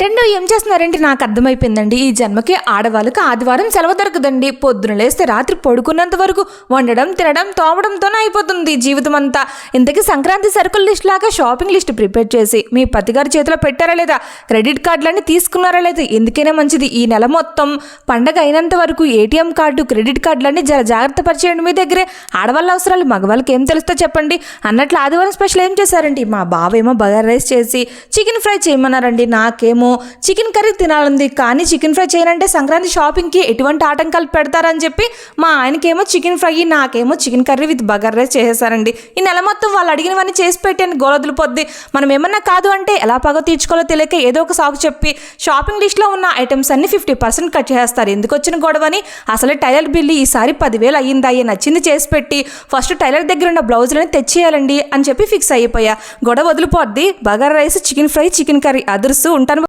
రెండో ఏం చేస్తున్నారంటే నాకు అర్థమైపోయిందండి. ఈ జన్మకి ఆడవాళ్ళకి ఆదివారం సెలవు దొరకదండి. పొద్దున లేస్తే రాత్రి పడుకున్నంత వరకు వండడం, తినడం, తోమడంతోనే అయిపోతుంది జీవితం అంతా. ఇంతకీ సంక్రాంతి సరుకుల లిస్ట్ లాగా షాపింగ్ లిస్ట్ ప్రిపేర్ చేసి మీ పతిగారి చేతిలో పెట్టారా లేదా, క్రెడిట్ కార్డులన్నీ తీసుకున్నారా లేదా, ఎందుకైనా మంచిది ఈ నెల మొత్తం పండగ అయినంత వరకు ఏటీఎం కార్డు, క్రెడిట్ కార్డులన్నీ జాగ్రత్త పరిచేయండి మీ దగ్గరే. ఆడవాళ్ళ అవసరాలు మగవాళ్ళకి ఏం తెలుస్తో చెప్పండి అన్నట్లు ఆదివారం స్పెషల్ ఏం చేశారండి, మా బావేమో బగారా రైస్ చేసి చికెన్ ఫ్రై చేయమన్నారండి. నాకేమో చికెన్ కర్రీ తినాలంది, కానీ చికెన్ ఫ్రై చేయనంటే సంక్రాంతి షాపింగ్కి ఎటువంటి ఆటంకాలు పెడతారని చెప్పి మా ఆయనకేమో చికెన్ ఫ్రై, నాకేమో chicken curry with bagara rice చేసేసారండి. ఈ నెల మొత్తం వాళ్ళు అడిగినవన్నీ చేసి పెట్టాను, గోలొదిలిపోద్ది. మనం ఏమన్నా కాదు అంటే ఎలా పగ తీర్చుకోవాలో తెలియక ఏదో ఒక సాకు చెప్పి షాపింగ్ లిస్ట్లో ఉన్న ఐటమ్స్ అన్ని 50% కట్ చేస్తారు. ఎందుకు వచ్చిన గొడవని, అసలే టైలర్ బిల్లు ఈసారి 10,000 అయ్యిందా, నచ్చింది చేసి పెట్టి ఫస్ట్ టైలర్ దగ్గర ఉన్న బ్లౌజులని తెచ్చేయాలండి అని చెప్పి ఫిక్స్ అయిపోయా. గొడవ వదిలిపోద్ది. Bagara rice, chicken fry, chicken curry అదుర్సు ఉంటాను.